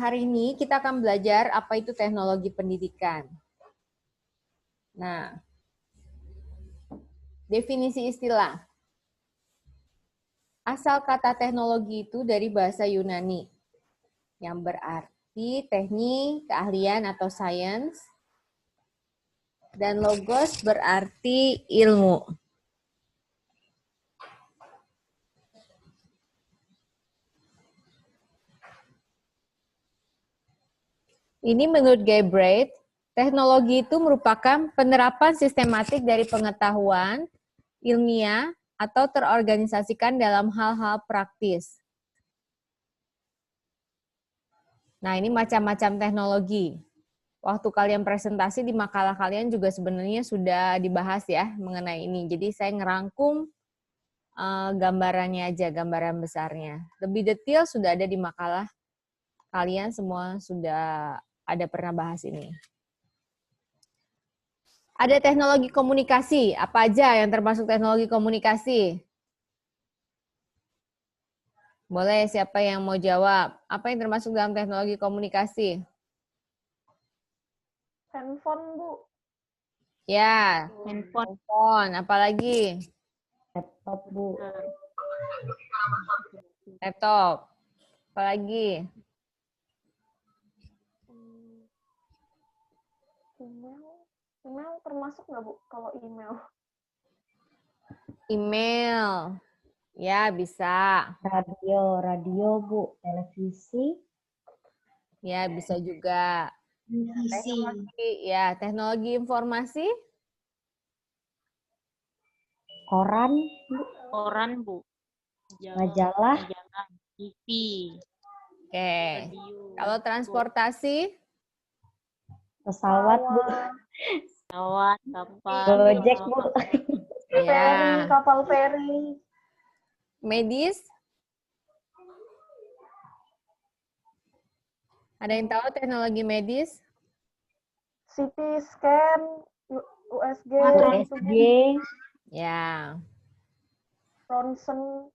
Hari ini kita akan belajar apa itu teknologi pendidikan. Nah, definisi istilah. Asal kata teknologi itu dari bahasa Yunani, yang berarti teknik, keahlian atau sains, dan logos berarti ilmu. Ini menurut Galbraith, teknologi itu merupakan penerapan sistematik dari pengetahuan, ilmiah, atau terorganisasikan dalam hal-hal praktis. Nah, ini macam-macam teknologi. Waktu kalian presentasi di makalah kalian juga sebenarnya sudah dibahas ya mengenai ini. Jadi saya ngerangkum gambarannya aja, gambaran besarnya. Lebih detail sudah ada di makalah kalian, semua sudah ada pernah bahas ini. Ada teknologi komunikasi. Apa aja yang termasuk teknologi komunikasi? Boleh, siapa yang mau jawab? Apa yang termasuk dalam teknologi komunikasi? Handphone, Bu. Ya, handphone. Apalagi? Laptop, Bu. Laptop. Apalagi? Email termasuk nggak, Bu? Kalau email. Email. Ya, bisa. Radio, Bu. Televisi. Ya, bisa juga. Teknologi informasi. Koran, Bu. Koran, Bu. Majalah. TV. Oke. Kalau transportasi? Pesawat, Bu. Pesawat, kapal. Gojek, Bu. Ya. Kapal feri. Medis? Ada yang tahu teknologi medis? CT scan, USG, USG. Ya. ronsen.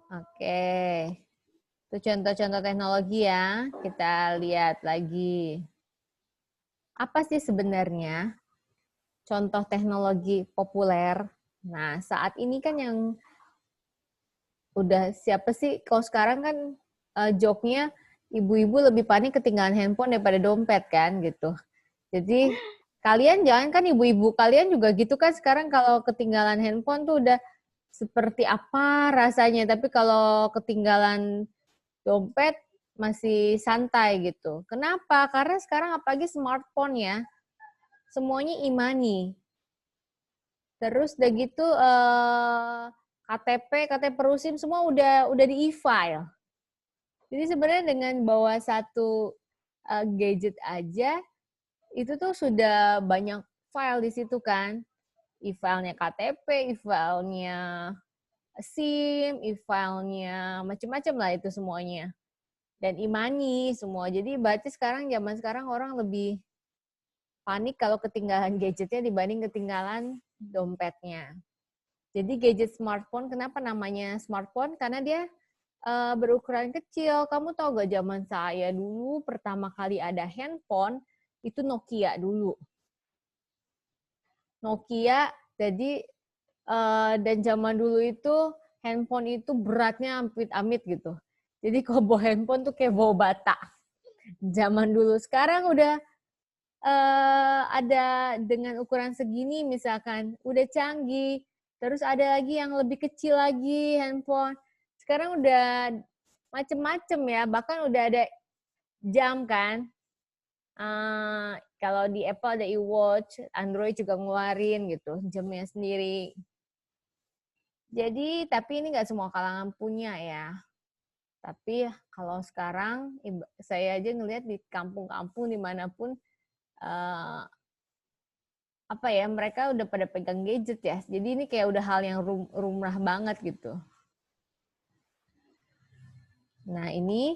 Oke. Itu contoh-contoh teknologi ya. Kita lihat lagi. Apa sih sebenarnya contoh teknologi populer? Nah, saat ini kan yang udah siapa sih? Kalau sekarang kan joke-nya ibu-ibu lebih panik ketinggalan handphone daripada dompet kan gitu. Jadi kalian jangan kan ibu-ibu kalian juga gitu kan sekarang kalau ketinggalan handphone tuh udah seperti apa rasanya. Tapi kalau ketinggalan dompet masih santai gitu. Kenapa? Karena sekarang apalagi smartphone ya, semuanya e-money. Terus udah gitu KTP Perusim semua udah di e-file. Jadi sebenarnya dengan bawa satu gadget aja itu tuh sudah banyak file di situ kan. E-filenya KTP, e-filenya SIM, e-filenya macam-macam lah itu semuanya. Dan e-money semua. Jadi berarti sekarang zaman sekarang orang lebih panik kalau ketinggalan gadgetnya dibanding ketinggalan dompetnya. Jadi gadget smartphone, kenapa namanya smartphone? Karena dia berukuran kecil. Kamu tahu gak zaman saya dulu pertama kali ada handphone, itu Nokia dulu. Nokia, jadi dan zaman dulu itu handphone itu beratnya amit-amit gitu. Jadi kalau bawa handphone tuh kayak bawa bata. Zaman dulu. Sekarang udah ada dengan ukuran segini misalkan, udah canggih. Terus ada lagi yang lebih kecil lagi handphone. Sekarang udah macem-macem ya, bahkan udah ada jam kan. Kalau di Apple ada iWatch, Android juga ngeluarin gitu, jamnya sendiri. Jadi, tapi ini nggak semua kalangan punya ya. Tapi kalau sekarang, saya aja ngelihat di kampung-kampung dimanapun, apa ya, mereka udah pada pegang gadget ya. Jadi ini kayak udah hal yang rumrah banget gitu. Nah ini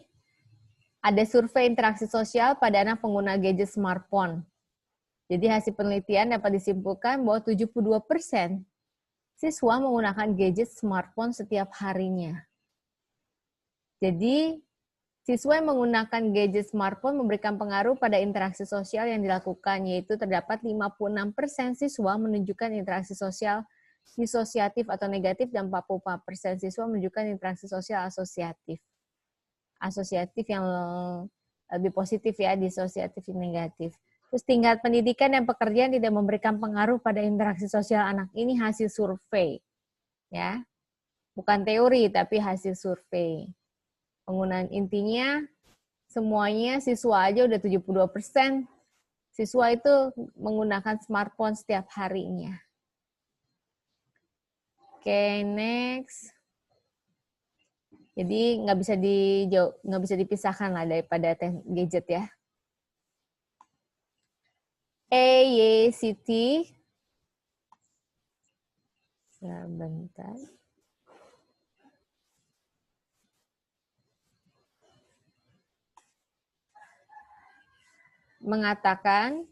ada survei interaksi sosial pada anak pengguna gadget smartphone. Jadi hasil penelitian dapat disimpulkan bahwa 72% siswa menggunakan gadget smartphone setiap harinya. Jadi Siswa yang menggunakan gadget smartphone memberikan pengaruh pada interaksi sosial yang dilakukan, yaitu terdapat 56% siswa menunjukkan interaksi sosial disosiatif atau negatif dan 44% siswa menunjukkan interaksi sosial asosiatif. Asosiatif yang lebih positif ya, disosiatif yang negatif. Terus tingkat pendidikan dan pekerjaan tidak memberikan pengaruh pada interaksi sosial anak. Ini hasil survei. Ya. Bukan teori tapi hasil survei. Penggunaan intinya semuanya siswa aja udah 72%. Siswa itu menggunakan smartphone setiap harinya. Oke, next. Jadi nggak bisa dipisahkan lah daripada gadget ya. AYCT. Sebentar. Mengatakan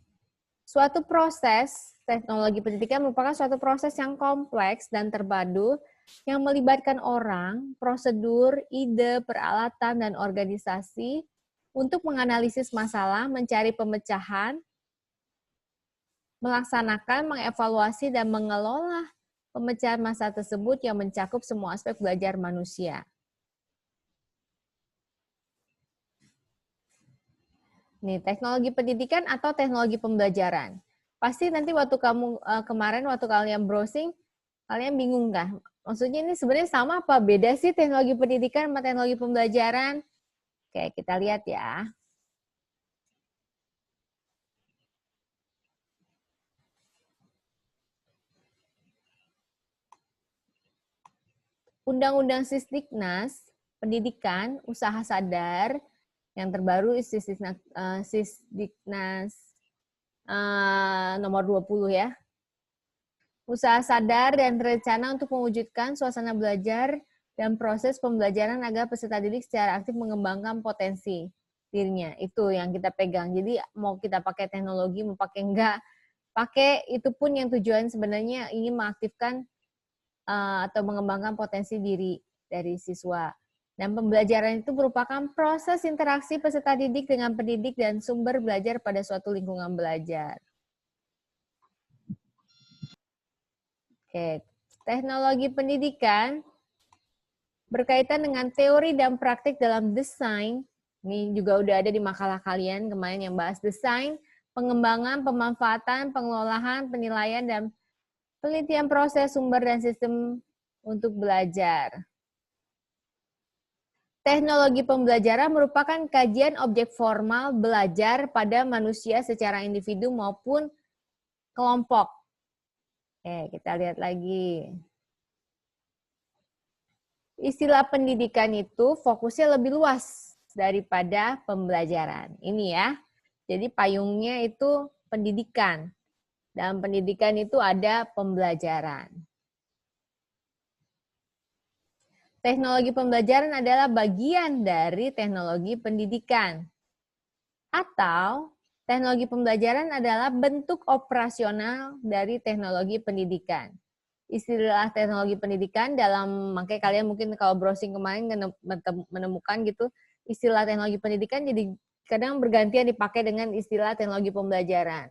suatu proses teknologi pendidikan merupakan suatu proses yang kompleks dan terpadu yang melibatkan orang, prosedur, ide, peralatan, dan organisasi untuk menganalisis masalah, mencari pemecahan, melaksanakan, mengevaluasi, dan mengelola pemecahan masalah tersebut yang mencakup semua aspek belajar manusia. Nih, teknologi pendidikan atau teknologi pembelajaran. Pasti nanti waktu kamu kemarin waktu kalian browsing, kalian bingung nggak? Maksudnya ini sebenarnya sama apa beda sih teknologi pendidikan sama teknologi pembelajaran? Oke, kita lihat ya. Undang-Undang Sisdiknas, Pendidikan, Usaha Sadar, yang terbaru Sisdiknas nomor 20 ya. Usaha sadar dan terencana untuk mewujudkan suasana belajar dan proses pembelajaran agar peserta didik secara aktif mengembangkan potensi dirinya. Itu yang kita pegang. Jadi mau kita pakai teknologi, mau pakai enggak, pakai itu pun yang tujuan sebenarnya ingin mengaktifkan atau mengembangkan potensi diri dari siswa. Dan pembelajaran itu merupakan proses interaksi peserta didik dengan pendidik dan sumber belajar pada suatu lingkungan belajar. Oke, teknologi pendidikan berkaitan dengan teori dan praktik dalam desain. Ini juga udah ada di makalah kalian kemarin yang bahas desain, pengembangan, pemanfaatan, pengelolaan, penilaian, dan penelitian proses sumber dan sistem untuk belajar. Teknologi pembelajaran merupakan kajian objek formal belajar pada manusia secara individu maupun kelompok. Oke, kita lihat lagi. Istilah pendidikan itu fokusnya lebih luas daripada pembelajaran. Ini ya. Jadi payungnya itu pendidikan. Dalam pendidikan itu ada pembelajaran. Teknologi pembelajaran adalah bagian dari teknologi pendidikan. Atau teknologi pembelajaran adalah bentuk operasional dari teknologi pendidikan. Istilah teknologi pendidikan makanya kalian mungkin kalau browsing kemarin menemukan gitu, istilah teknologi pendidikan jadi kadang bergantian dipakai dengan istilah teknologi pembelajaran.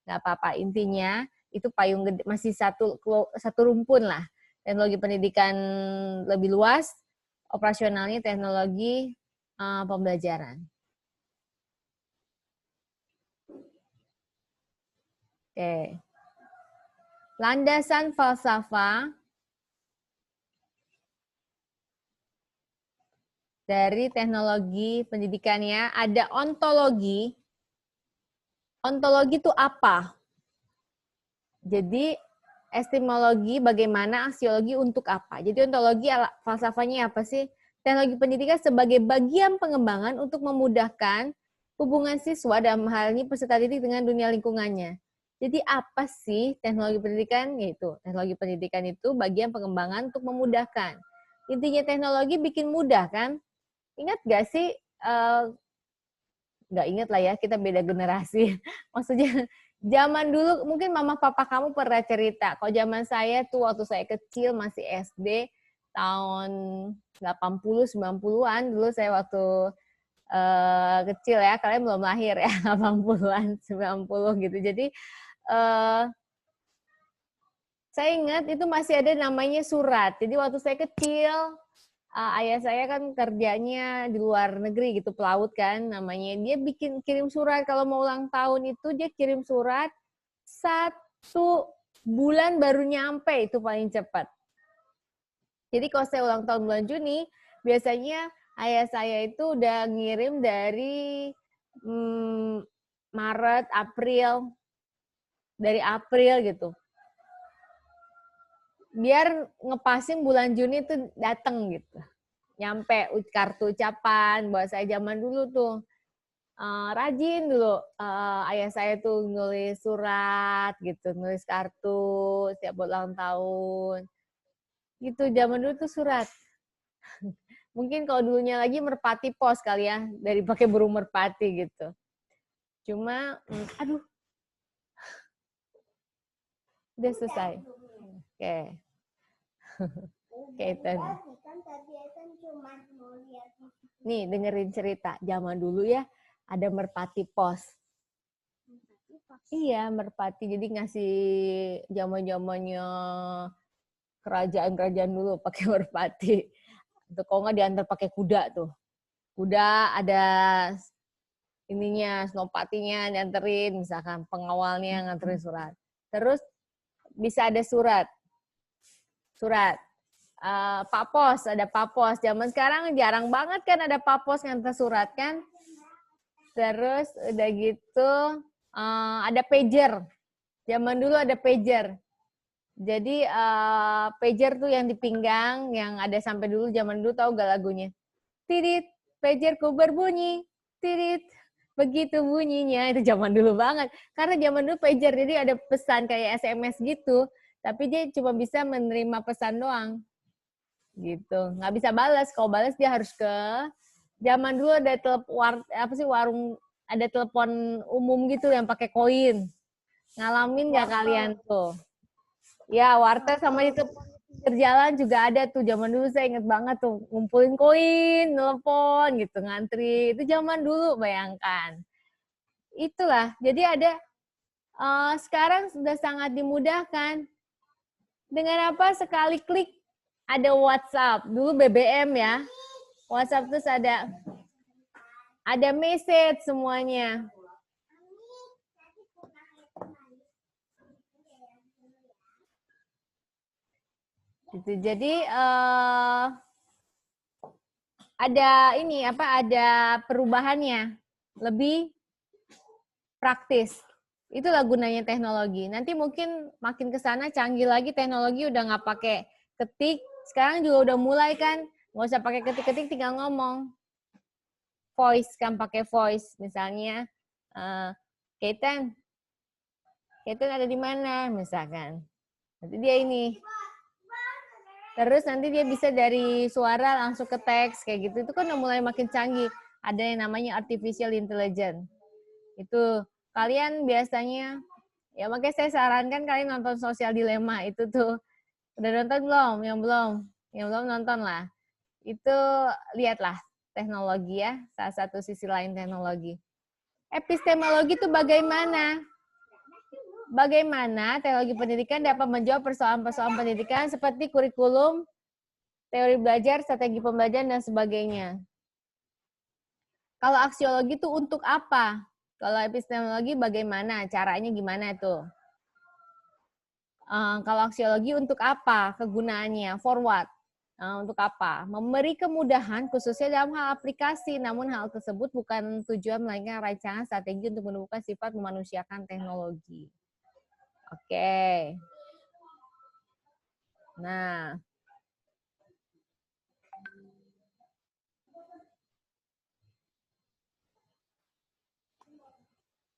Nggak apa-apa, intinya itu payung gede, masih satu rumpun lah. Teknologi pendidikan lebih luas, operasionalnya teknologi pembelajaran. Oke. Landasan falsafah dari teknologi pendidikannya ada ontologi. Ontologi itu apa? Jadi epistemologi bagaimana, aksiologi untuk apa. Jadi ontologi falsafahnya apa sih? Teknologi pendidikan sebagai bagian pengembangan untuk memudahkan hubungan siswa dalam hal ini peserta didik dengan dunia lingkungannya. Jadi apa sih teknologi pendidikan? Yaitu teknologi pendidikan itu bagian pengembangan untuk memudahkan. Intinya teknologi bikin mudah kan? Ingat gak sih? Nggak ingat lah ya, kita beda generasi. Maksudnya zaman dulu mungkin mama papa kamu pernah cerita. Kalau zaman saya tuh waktu saya kecil masih SD tahun 80 90-an dulu saya waktu kecil ya, kalian belum lahir ya, 80-an, 90 gitu. Jadi saya ingat itu masih ada namanya surat. Jadi waktu saya kecil, ayah saya kan kerjanya di luar negeri gitu, pelaut kan namanya. Dia kirim surat kalau mau ulang tahun itu dia kirim surat 1 bulan baru nyampe, itu paling cepat. Jadi kalau saya ulang tahun bulan Juni, biasanya ayah saya itu udah ngirim dari Maret, April, dari April gitu. Biar ngepasin bulan Juni itu dateng gitu. Nyampe kartu ucapan, buat saya zaman dulu tuh. Rajin dulu ayah saya tuh nulis surat gitu, nulis kartu setiap ulang tahun. Gitu, zaman dulu tuh surat. Mungkin kalau dulunya lagi merpati pos kali ya, dari pakai burung merpati gitu. Cuma, aduh, udah selesai. Oke. Oke, nih dengerin cerita. Zaman dulu ya, ada merpati pos. Iya, merpati. Jadi ngasih zaman-zamannya kerajaan-kerajaan dulu pakai merpati. Untuk kalau nggak diantar pakai kuda tuh. Kuda ada ininya, senopatinya dianterin, misalkan pengawalnya nganterin surat. Terus bisa ada surat. Pak Pos, ada Pak Pos. Zaman sekarang jarang banget kan ada Pak Pos nganter surat kan. Terus udah gitu ada pager. Zaman dulu ada pager. Jadi pager tuh yang di pinggang, yang ada sampai dulu zaman dulu, tahu gak lagunya? Tirit, pagerku berbunyi. Tirit, begitu bunyinya. Itu zaman dulu banget. Karena zaman dulu pager, jadi ada pesan kayak SMS gitu. Tapi dia cuma bisa menerima pesan doang. Gitu. Nggak bisa balas. Kalau balas dia harus ke... Zaman dulu ada warung, ada telepon umum gitu yang pakai koin. Ngalamin nggak kalian tuh? Ya, wartel sama di pinggir jalan juga ada tuh. Zaman dulu saya inget banget tuh. Ngumpulin koin, telepon gitu, ngantri. Itu zaman dulu, bayangkan. Itulah. Jadi ada, sekarang sudah sangat dimudahkan. Dengan apa? Sekali klik ada WhatsApp. Dulu BBM ya. WhatsApp terus ada message semuanya. Gitu. Jadi ada perubahannya, lebih praktis. Itulah gunanya teknologi. Nanti mungkin makin ke sana canggih lagi, teknologi udah nggak pakai ketik. Sekarang juga udah mulai kan, nggak usah pakai ketik-ketik, tinggal ngomong. Voice kan, pakai voice. Misalnya, Ketan ada di mana? Misalkan. Nanti dia ini. Terus nanti dia bisa dari suara langsung ke teks kayak gitu. Itu kan udah mulai makin canggih. Ada yang namanya artificial intelligence. Itu kalian biasanya, ya makanya saya sarankan kalian nonton Social Dilemma itu tuh. Udah nonton belum? Yang belum nonton lah. Itu lihatlah teknologi ya, salah satu sisi lain teknologi. Epistemologi itu bagaimana? Bagaimana teknologi pendidikan dapat menjawab persoalan-persoalan pendidikan seperti kurikulum, teori belajar, strategi pembelajaran, dan sebagainya. Kalau aksiologi itu untuk apa? Kalau epistemologi bagaimana? Caranya gimana tuh? Kalau aksiologi untuk apa? Kegunaannya, forward. Untuk apa? Memberi kemudahan khususnya dalam hal aplikasi, namun hal tersebut bukan tujuan melainkan rancangan strategi untuk menemukan sifat memanusiakan teknologi. Oke. Nah.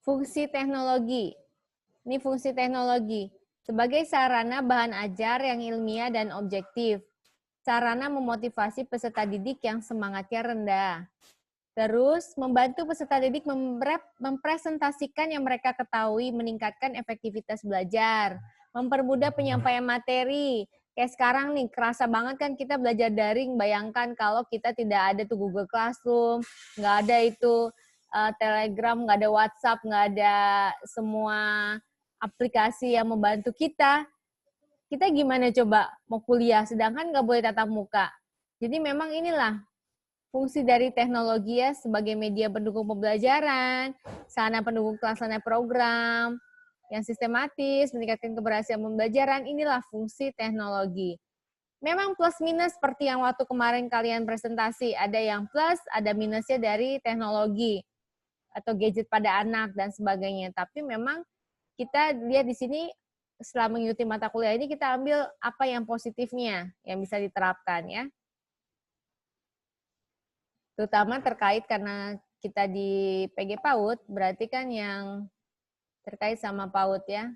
Fungsi teknologi. Ini fungsi teknologi. Sebagai sarana bahan ajar yang ilmiah dan objektif. Sarana memotivasi peserta didik yang semangatnya rendah. Terus, membantu peserta didik mempresentasikan yang mereka ketahui, meningkatkan efektivitas belajar, mempermudah penyampaian materi, Kayak sekarang nih, kerasa banget kan kita belajar daring, bayangkan kalau kita tidak ada tuh Google Classroom, nggak ada itu Telegram, nggak ada WhatsApp, nggak ada semua aplikasi yang membantu kita. Kita gimana coba mau kuliah, sedangkan nggak boleh tatap muka. Jadi memang inilah fungsi dari teknologi ya sebagai media pendukung pembelajaran, sarana pendukung pelaksanaan program, yang sistematis, meningkatkan keberhasilan pembelajaran, inilah fungsi teknologi. Memang plus minus seperti yang waktu kemarin kalian presentasi, ada yang plus, ada minusnya dari teknologi atau gadget pada anak dan sebagainya. Tapi memang kita lihat di sini setelah mengikuti mata kuliah ini kita ambil apa yang positifnya yang bisa diterapkan ya. Terutama terkait karena kita di PG PAUD, berarti kan yang terkait sama PAUD ya.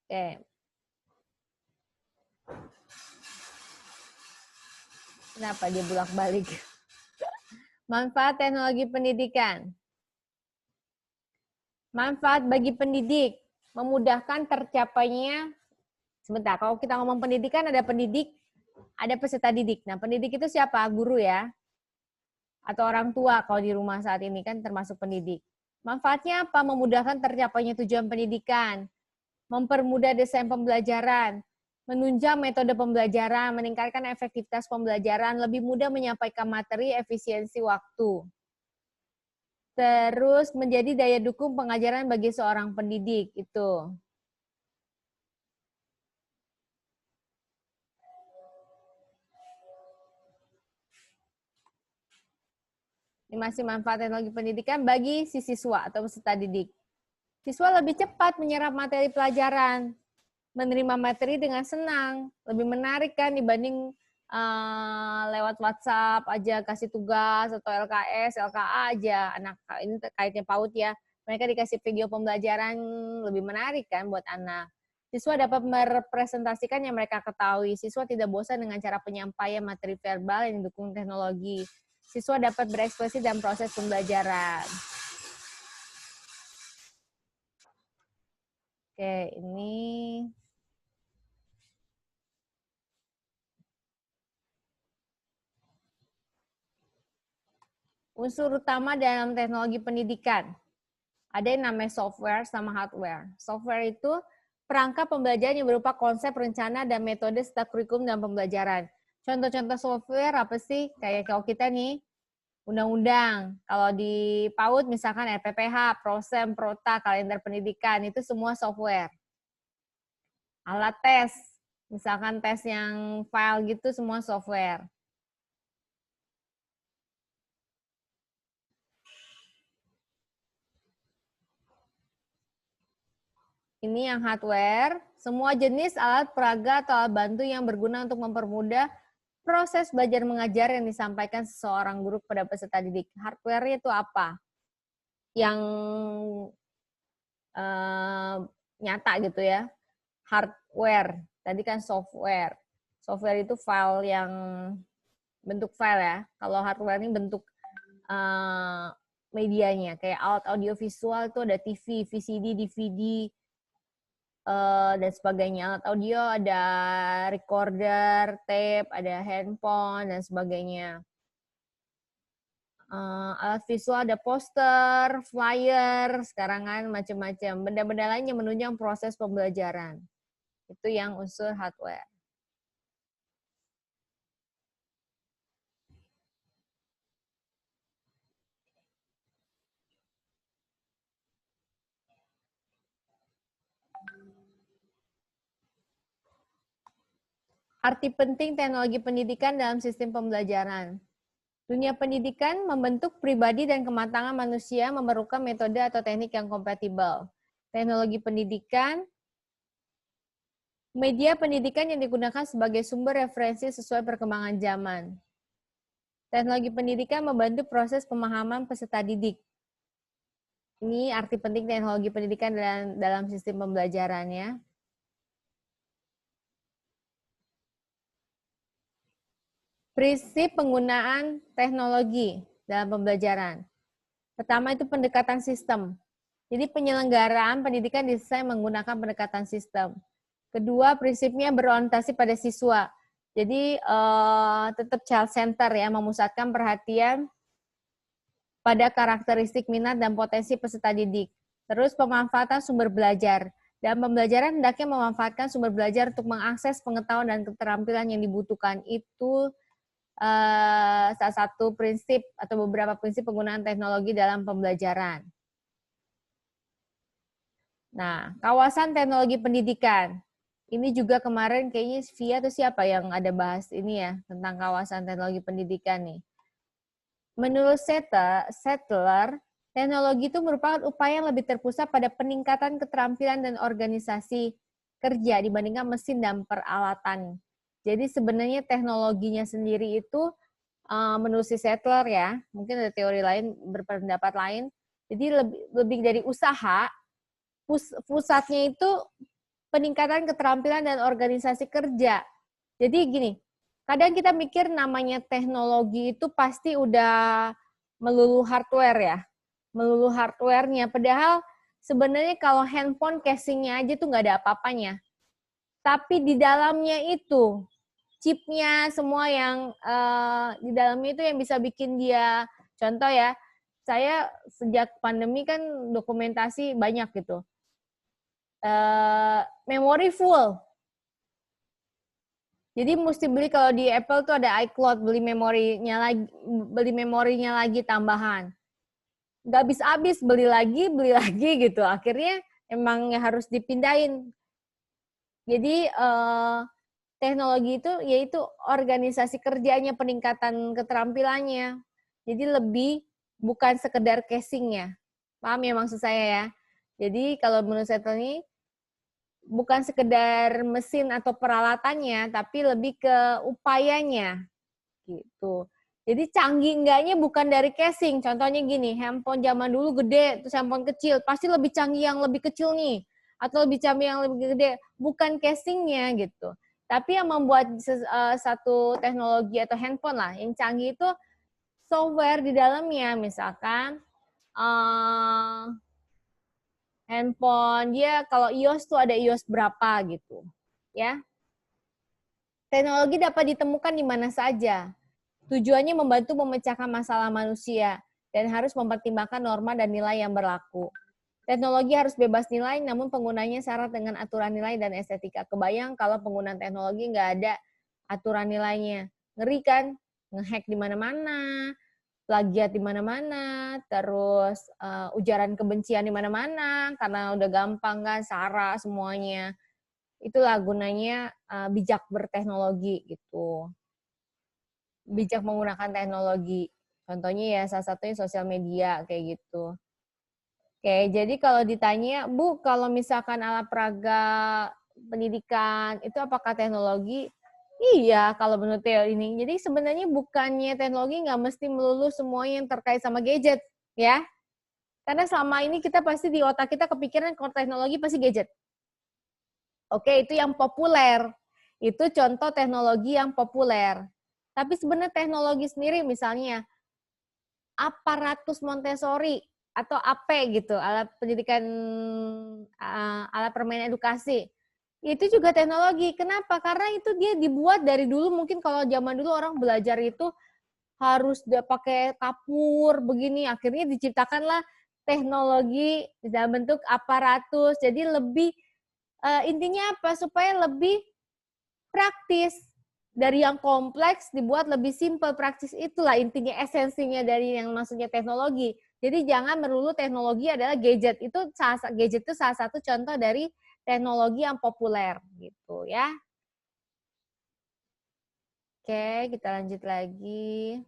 Oke. Kenapa dia bolak-balik? Manfaat teknologi pendidikan. Manfaat bagi pendidik. Memudahkan tercapainya. Sebentar, kalau kita ngomong pendidikan ada pendidik, ada peserta didik. Nah, pendidik itu siapa? Guru ya. Atau orang tua kalau di rumah saat ini kan termasuk pendidik. Manfaatnya apa? Memudahkan tercapainya tujuan pendidikan. Mempermudah desain pembelajaran, menunjang metode pembelajaran, meningkatkan efektivitas pembelajaran, lebih mudah menyampaikan materi, efisiensi waktu. Terus menjadi daya dukung pengajaran bagi seorang pendidik, itu. Ini masih manfaat teknologi pendidikan bagi si siswa atau peserta didik. Siswa lebih cepat menyerap materi pelajaran, menerima materi dengan senang, lebih menarik kan dibanding lewat WhatsApp aja kasih tugas atau LKS, LKA aja. Anak ini terkaitnya PAUD ya. Mereka dikasih video pembelajaran lebih menarik kan buat anak. Siswa dapat merepresentasikan yang mereka ketahui. Siswa tidak bosan dengan cara penyampaian materi verbal yang didukung teknologi. Siswa dapat berekspresi dalam proses pembelajaran. Oke, ini unsur utama dalam teknologi pendidikan. Ada yang namanya software sama hardware. Software itu perangkat pembelajaran yang berupa konsep, rencana, dan metode serta kurikulum dalam pembelajaran. Contoh-contoh software apa sih? Kayak kalau kita nih, undang-undang. Kalau di PAUD misalkan RPPH, Prosem, Prota, kalender pendidikan, itu semua software. Alat tes, misalkan tes yang file gitu semua software. Ini yang hardware, semua jenis alat peraga atau alat bantu yang berguna untuk mempermudah proses belajar mengajar yang disampaikan seseorang guru kepada peserta didik. Hardware itu apa? Yang nyata gitu ya. Hardware, tadi kan software. Software itu file yang bentuk file ya. Kalau hardware ini bentuk medianya. Kayak alat audiovisual itu ada TV, VCD, DVD, dan sebagainya. Alat audio ada recorder, tape, ada handphone, dan sebagainya. Alat visual ada poster, flyer, sekarang kan macam-macam. Benda-benda lain yang menunjang proses pembelajaran. Itu yang unsur hardware. Arti penting teknologi pendidikan dalam sistem pembelajaran. Dunia pendidikan membentuk pribadi dan kematangan manusia memerlukan metode atau teknik yang kompatibel. Teknologi pendidikan, media pendidikan yang digunakan sebagai sumber referensi sesuai perkembangan zaman. Teknologi pendidikan membantu proses pemahaman peserta didik. Ini arti penting teknologi pendidikan dalam sistem pembelajaran ya. Prinsip penggunaan teknologi. dalam pembelajaran. Pertama itu pendekatan sistem. Jadi penyelenggaraan pendidikan didesain menggunakan pendekatan sistem. Kedua, prinsipnya berorientasi pada siswa. Jadi tetap child center ya, memusatkan perhatian pada karakteristik minat dan potensi peserta didik. Terus pemanfaatan sumber belajar. Dan pembelajaran hendaknya memanfaatkan sumber belajar untuk mengakses pengetahuan dan keterampilan yang dibutuhkan. Itu salah satu prinsip atau beberapa prinsip penggunaan teknologi dalam pembelajaran. Nah, kawasan teknologi pendidikan. Ini juga kemarin kayaknya Via atau siapa yang ada bahas ini ya, tentang kawasan teknologi pendidikan nih. Menurut Settler, teknologi itu merupakan upaya yang lebih terpusat pada peningkatan keterampilan dan organisasi kerja dibandingkan mesin dan peralatan. Jadi sebenarnya teknologinya sendiri itu, menurut si Settler ya, mungkin ada teori lain, berpendapat lain, jadi lebih dari usaha, pusatnya itu peningkatan keterampilan dan organisasi kerja. Jadi gini, kadang kita mikir namanya teknologi itu pasti udah melulu hardware ya, melulu hardware-nya. Padahal sebenarnya kalau handphone casing-nya aja tuh nggak ada apa-apanya. Tapi di dalamnya itu, chip-nya semua yang di dalamnya itu yang bisa bikin dia, contoh ya, saya sejak pandemi kan dokumentasi banyak gitu. Memori full. Jadi mesti beli kalau di Apple tuh ada iCloud, beli memorinya lagi tambahan. Nggak habis-habis, beli lagi gitu. Akhirnya emang harus dipindahin. Jadi teknologi itu yaitu organisasi kerjanya, peningkatan keterampilannya. Jadi lebih bukan sekedar casingnya. Paham ya maksud saya ya? Jadi kalau menurut saya ini bukan sekedar mesin atau peralatannya, tapi lebih ke upayanya, gitu. Jadi canggih enggaknya bukan dari casing. Contohnya gini, handphone zaman dulu gede, terus handphone kecil, pasti lebih canggih yang lebih kecil nih, atau lebih canggih yang lebih gede. Bukan casingnya gitu. Tapi yang membuat satu teknologi atau handphone lah, yang canggih itu software di dalamnya, misalkan handphone dia kalau iOS tuh ada iOS berapa gitu ya. Teknologi dapat ditemukan di mana saja. Tujuannya membantu memecahkan masalah manusia dan harus mempertimbangkan norma dan nilai yang berlaku. Teknologi harus bebas nilai, namun penggunanya syarat dengan aturan nilai dan estetika. Kebayang kalau penggunaan teknologi nggak ada aturan nilainya. Ngeri kan? Ngehack di mana-mana, plagiat di mana-mana, terus ujaran kebencian di mana-mana, karena udah gampang kan, SARA semuanya. Itulah gunanya bijak berteknologi gitu. Bijak menggunakan teknologi. Contohnya ya salah satunya sosial media kayak gitu. Oke, jadi kalau ditanya, Bu, kalau misalkan alat peraga pendidikan itu apakah teknologi? Iya, kalau menurut teori ini. Jadi sebenarnya bukannya teknologi nggak mesti melulu semua yang terkait sama gadget, ya. Karena selama ini kita pasti di otak kita kepikiran kalau teknologi pasti gadget. Oke, itu yang populer. Itu contoh teknologi yang populer. Tapi sebenarnya teknologi sendiri misalnya aparatus Montessori atau AP gitu, alat pendidikan, alat permainan edukasi. Itu juga teknologi. Kenapa? Karena itu dia dibuat dari dulu, mungkin kalau zaman dulu orang belajar itu harus dia pakai kapur begini, akhirnya diciptakanlah teknologi dalam bentuk aparatus. Jadi lebih intinya apa? Supaya lebih praktis. Dari yang kompleks dibuat lebih simpel, praktis, itulah intinya esensinya dari yang maksudnya teknologi. Jadi jangan melulu teknologi adalah gadget. Gadget itu salah satu contoh dari teknologi yang populer gitu ya. Oke, kita lanjut lagi.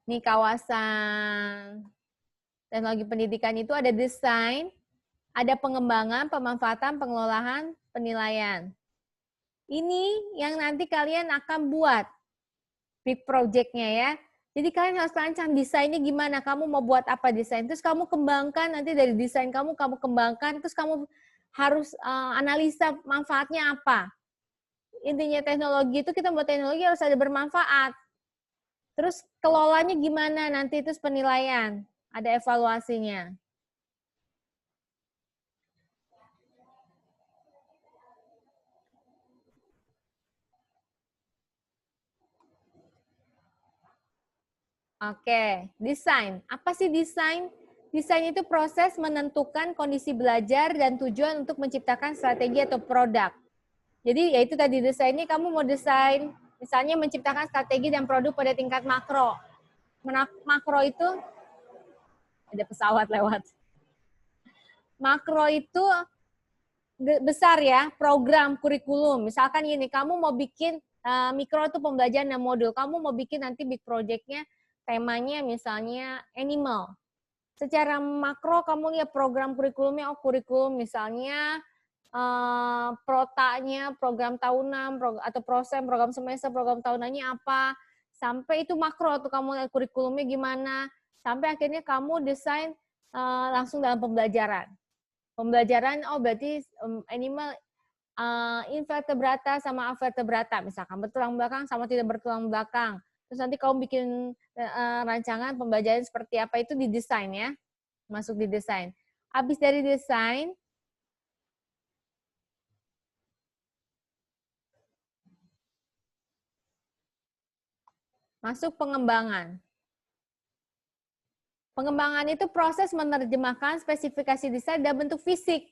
Ini kawasan teknologi pendidikan itu ada desain, ada pengembangan, pemanfaatan, pengelolaan, penilaian. Ini yang nanti kalian akan buat big project-nya ya. Jadi kalian harus rancang desainnya gimana, kamu mau buat apa desain, terus kamu kembangkan, nanti dari desain kamu kembangkan, terus kamu harus analisa manfaatnya apa. Intinya teknologi itu, kita buat teknologi harus ada bermanfaat. Terus kelolanya gimana nanti itu penilaian, ada evaluasinya. Oke, desain. Apa sih desain? Desain itu proses menentukan kondisi belajar dan tujuan untuk menciptakan strategi atau produk. Jadi ya itu tadi desainnya kamu mau desain, misalnya menciptakan strategi dan produk pada tingkat makro. Makro itu, ada pesawat lewat. Makro itu besar ya, program kurikulum. Misalkan gini, kamu mau bikin mikro itu pembelajaran dan modul. Kamu mau bikin nanti big project-nya, temanya misalnya animal. Secara makro kamu lihat program kurikulumnya, kurikulum misalnya protanya, program tahunan, atau program semester, program tahunannya apa. Sampai itu makro tuh kamu lihat kurikulumnya gimana. Sampai akhirnya kamu desain langsung dalam pembelajaran. Pembelajaran, oh berarti animal invertebrata sama avertebrata, misalkan bertulang belakang sama tidak bertulang belakang. Terus nanti kamu bikin rancangan pembelajaran seperti apa, itu didesain ya, masuk di desain. Habis dari desain, masuk pengembangan. Pengembangan itu proses menerjemahkan spesifikasi desain dalam bentuk fisik.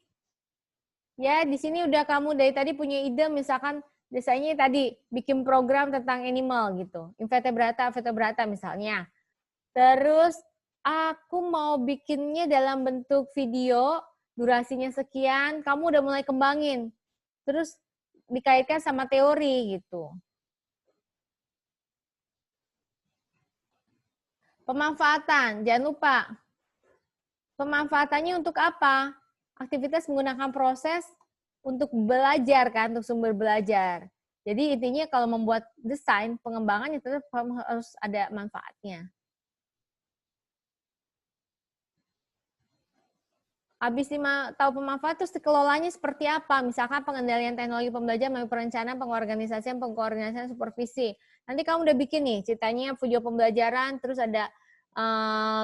Ya, di sini udah kamu dari tadi punya ide, misalkan desainnya tadi bikin program tentang animal gitu, invertebrata, vertebrata misalnya. Terus aku mau bikinnya dalam bentuk video, durasinya sekian, kamu udah mulai kembangin. Terus dikaitkan sama teori gitu. Pemanfaatan, jangan lupa. Pemanfaatannya untuk apa? Aktivitas menggunakan proses untuk belajar kan, untuk sumber belajar. Jadi intinya kalau membuat desain, pengembangannya tetap harus ada manfaatnya. Habis tahu pemanfaat, terus kelolanya seperti apa? Misalkan pengendalian teknologi pembelajaran melalui perencanaan, pengorganisasian, pengkoordinasian, supervisi. Nanti kamu udah bikin nih ceritanya video pembelajaran, terus ada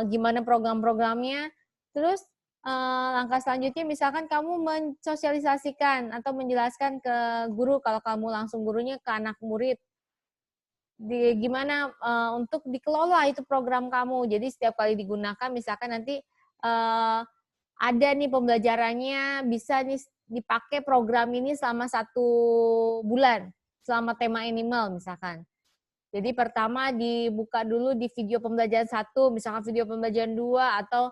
gimana program-programnya, terus langkah selanjutnya misalkan kamu mensosialisasikan atau menjelaskan ke guru, kalau kamu langsung gurunya ke anak murid, gimana untuk dikelola itu program kamu. Jadi setiap kali digunakan, misalkan nanti ada nih pembelajarannya, bisa nih dipakai program ini selama 1 bulan, selama tema animal misalkan. Jadi pertama dibuka dulu di video pembelajaran 1, misalkan video pembelajaran 2, atau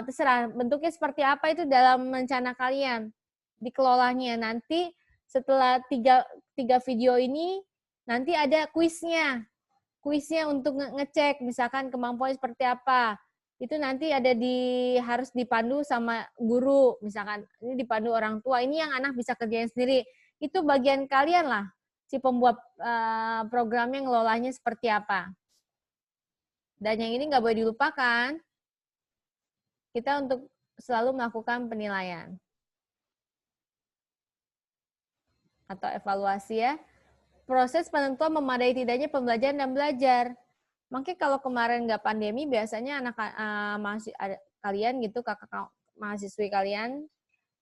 terserah bentuknya seperti apa, itu dalam rencana kalian dikelolanya. Nanti setelah 3 video ini, nanti ada kuisnya untuk ngecek misalkan kemampuannya seperti apa. Itu nanti ada harus dipandu sama guru, misalkan ini dipandu orang tua, ini yang anak bisa kerjain sendiri. Itu bagian kalian lah, si pembuat programnya ngelolanya seperti apa. Dan yang ini nggak boleh dilupakan, kita untuk selalu melakukan penilaian atau evaluasi ya. Proses penentuan memadai tidaknya pembelajaran dan belajar. Makanya kalau kemarin nggak pandemi, biasanya anak kalian gitu, kakak mahasiswi kalian,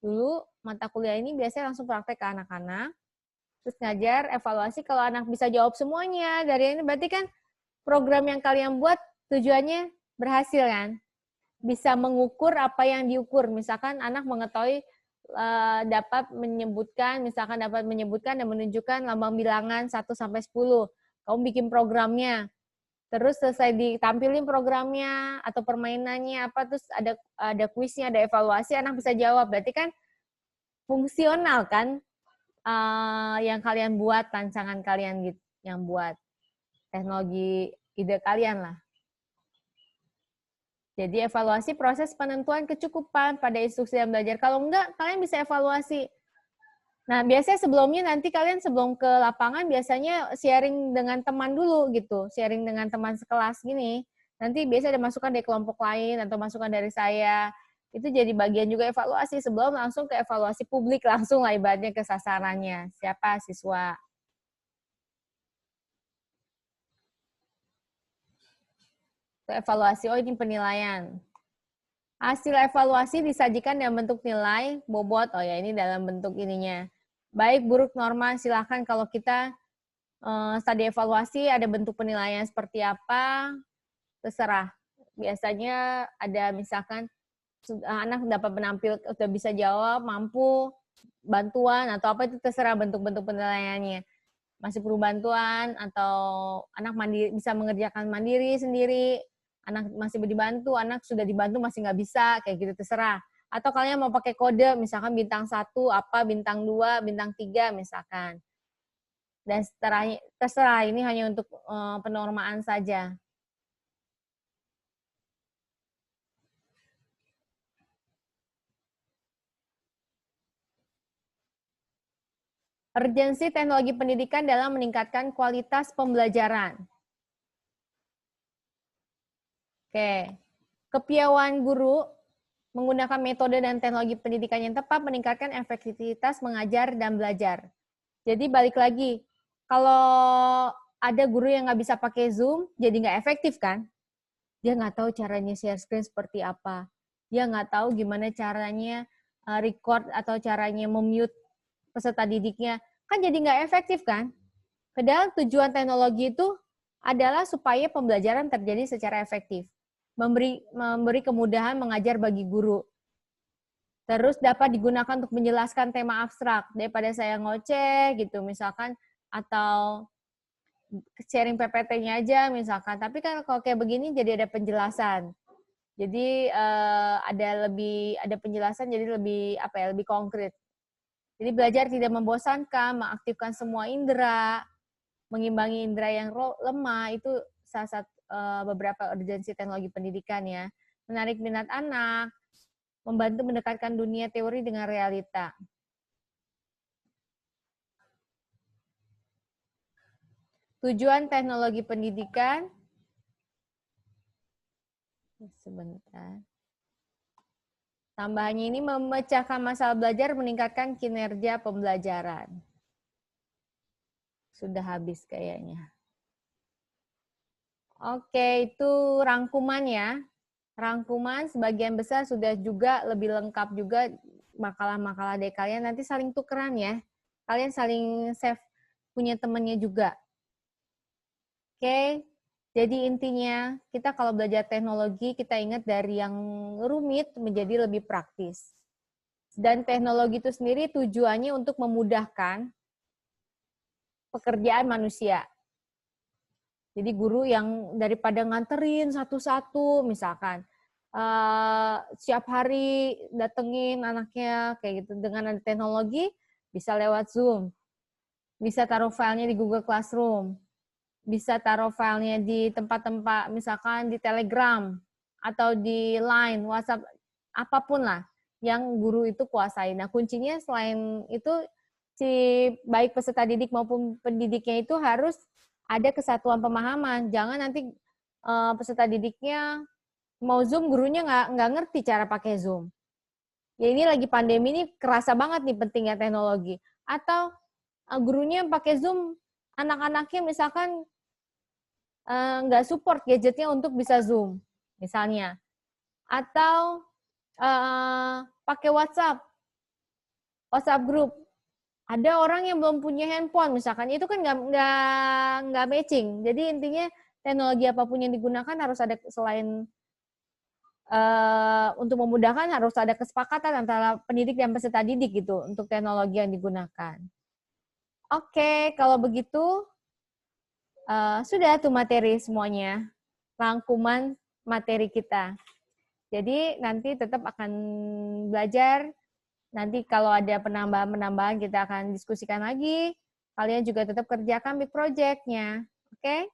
dulu mata kuliah ini biasanya langsung praktek ke anak-anak, terus ngajar, evaluasi. Kalau anak bisa jawab semuanya dari ini, berarti kan program yang kalian buat tujuannya berhasil kan? Bisa mengukur apa yang diukur. Misalkan anak mengetahui dapat menyebutkan dan menunjukkan lambang bilangan 1 sampai 10. Kamu bikin programnya. Terus selesai ditampilin programnya atau permainannya apa, terus ada kuisnya, ada evaluasi, anak bisa jawab. Berarti kan fungsional kan yang kalian buat, rancangan kalian gitu, yang buat teknologi ide kalian lah. Jadi evaluasi proses penentuan kecukupan pada instruksi dan belajar. Kalau enggak, kalian bisa evaluasi. Nah, biasanya sebelumnya nanti kalian sebelum ke lapangan biasanya sharing dengan teman dulu gitu. Sharing dengan teman sekelas gini. Nanti biasa ada masukan dari kelompok lain atau masukan dari saya. Itu jadi bagian juga evaluasi sebelum langsung ke evaluasi publik, langsung lah ibaratnya ke sasarannya. Siapa siswa. Itu evaluasi, oh ini penilaian. Hasil evaluasi disajikan dalam bentuk nilai, bobot, oh ya ini dalam bentuk ininya. Baik, buruk, norma, silahkan kalau kita studi evaluasi ada bentuk penilaian seperti apa, terserah. Biasanya ada misalkan anak dapat menampil, udah bisa jawab, mampu, bantuan, atau apa itu terserah bentuk-bentuk penilaiannya. Masih perlu bantuan, atau anak mandiri, bisa mengerjakan mandiri sendiri, anak masih dibantu, anak sudah dibantu masih nggak bisa, kayak gitu terserah. Atau kalian mau pakai kode, misalkan bintang 1, apa, bintang 2, bintang 3, misalkan. Dan terserah, ini hanya untuk penormaan saja. Urgensi teknologi pendidikan dalam meningkatkan kualitas pembelajaran. Oke, kepiawaian guru menggunakan metode dan teknologi pendidikan yang tepat meningkatkan efektivitas mengajar dan belajar. Jadi balik lagi, kalau ada guru yang nggak bisa pakai Zoom, jadi nggak efektif kan? Dia nggak tahu caranya share screen seperti apa. Dia nggak tahu gimana caranya record atau caranya memute peserta didiknya. Kan jadi nggak efektif kan? Padahal tujuan teknologi itu adalah supaya pembelajaran terjadi secara efektif. Memberi kemudahan mengajar bagi guru. Terus dapat digunakan untuk menjelaskan tema abstrak daripada saya ngoceh gitu misalkan, atau sharing PPT-nya aja misalkan. Tapi kan kalau kayak begini jadi ada penjelasan. Jadi ada penjelasan, jadi lebih lebih konkret. Jadi belajar tidak membosankan, mengaktifkan semua indera, mengimbangi indera yang lemah, itu salah satu beberapa urgensi teknologi pendidikan ya. Menarik minat anak, membantu mendekatkan dunia teori dengan realita. Tujuan teknologi pendidikan, sebentar. Tambahannya ini memecahkan masalah belajar, meningkatkan kinerja pembelajaran. Sudah habis kayaknya. Oke, itu rangkuman ya. Rangkuman sebagian besar sudah juga lebih lengkap juga makalah-makalah dari kalian. Nanti saling tukeran ya. Kalian saling save punya temannya juga. Oke, jadi intinya kita kalau belajar teknologi kita ingat dari yang rumit menjadi lebih praktis. Dan teknologi itu sendiri tujuannya untuk memudahkan pekerjaan manusia. Jadi guru yang daripada nganterin satu-satu, misalkan setiap hari datengin anaknya kayak gitu, dengan ada teknologi bisa lewat Zoom, bisa taruh filenya di Google Classroom, bisa taruh filenya di tempat-tempat misalkan di Telegram atau di Line, WhatsApp, apapun lah yang guru itu kuasai. Nah kuncinya selain itu si baik peserta didik maupun pendidiknya itu harus ada kesatuan pemahaman. Jangan nanti peserta didiknya mau Zoom, gurunya nggak ngerti cara pakai Zoom. Ya ini lagi pandemi ini kerasa banget nih pentingnya teknologi. Atau gurunya pakai Zoom, anak-anaknya misalkan nggak support gadgetnya untuk bisa Zoom, misalnya. Atau pakai WhatsApp group. Ada orang yang belum punya handphone misalkan, itu kan nggak matching. Jadi intinya teknologi apapun yang digunakan harus ada, selain untuk memudahkan harus ada kesepakatan antara pendidik dan peserta didik gitu untuk teknologi yang digunakan. Oke, kalau begitu sudah tuh materi semuanya, rangkuman materi kita. Jadi nanti tetap akan belajar. Nanti kalau ada penambahan-penambahan kita akan diskusikan lagi. Kalian juga tetap kerjakan big project-nya. Oke?